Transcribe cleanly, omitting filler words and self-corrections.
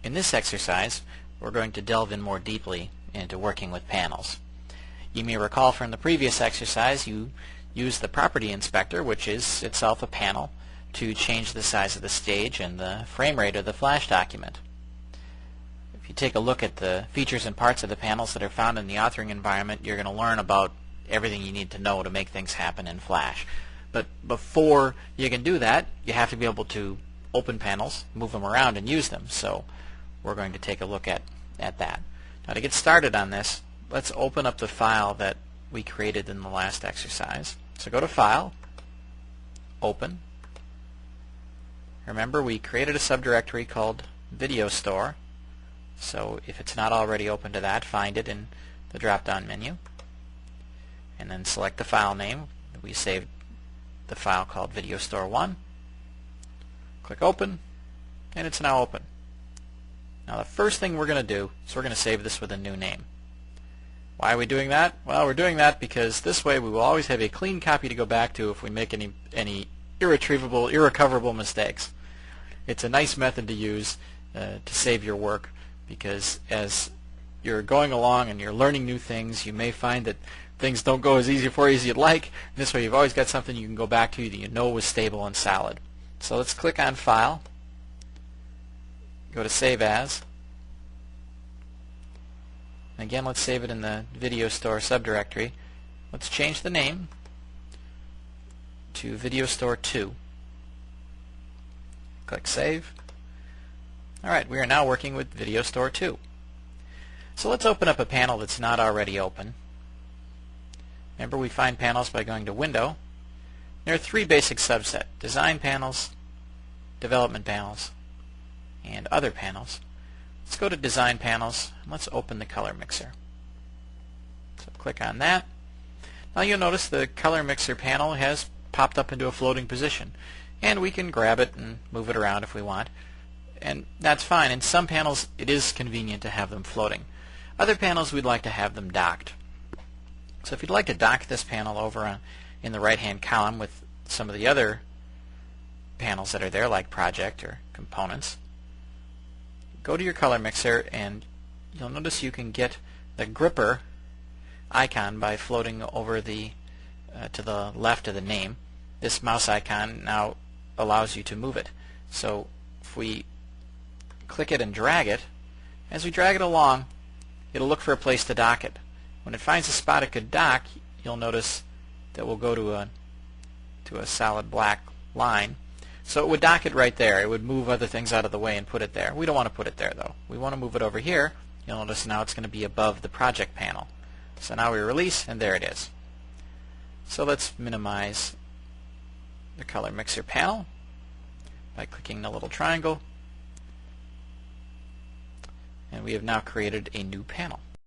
In this exercise, we're going to delve in more deeply into working with panels. You may recall from the previous exercise you used the property inspector, which is itself a panel, to change the size of the stage and the frame rate of the Flash document. If you take a look at the features and parts of the panels that are found in the authoring environment, you're going to learn about everything you need to know to make things happen in Flash. But before you can do that, you have to be able to open panels, move them around, and use them. So we're going to take a look at that. Now to get started on this, let's open up the file that we created in the last exercise. So go to File, Open. Remember, we created a subdirectory called Video Store. So if it's not already open to that, find it in the drop-down menu. And then select the file name. We saved the file called Video Store 1. Click Open, and it's now open. Now the first thing we're going to do is we're going to save this with a new name. Why are we doing that? Well, we're doing that because this way we will always have a clean copy to go back to if we make any irrecoverable mistakes. It's a nice method to use to save your work, because as you're going along and you're learning new things, you may find that things don't go as easy for you as you'd like. This way you've always got something you can go back to that you know was stable and solid. So let's click on File, go to Save As. Again, let's save it in the Video Store subdirectory. Let's change the name to Video Store 2. Click Save. Alright, we are now working with Video Store 2. So let's open up a panel that's not already open. Remember, we find panels by going to Window. There are three basic subsets: Design Panels, Development Panels, and Other Panels. Let's go to Design Panels, and let's open the Color Mixer. So click on that. Now you'll notice the Color Mixer panel has popped up into a floating position, and we can grab it and move it around if we want. And that's fine. In some panels it is convenient to have them floating. Other panels we'd like to have them docked. So if you'd like to dock this panel over in the right-hand column with some of the other panels that are there, like Project or Components, go to your Color Mixer, and you'll notice you can get the gripper icon by floating over to the left of the name. This mouse icon now allows you to move it. So if we click it and drag it, as we drag it along, it'll look for a place to dock it. When it finds a spot it could dock, you'll notice that we'll go to a solid black line. So it would dock it right there. It would move other things out of the way and put it there. We don't want to put it there, though. We want to move it over here. You'll notice now it's going to be above the project panel. So now we release, and there it is. So let's minimize the Color Mixer panel by clicking the little triangle. And we have now created a new panel.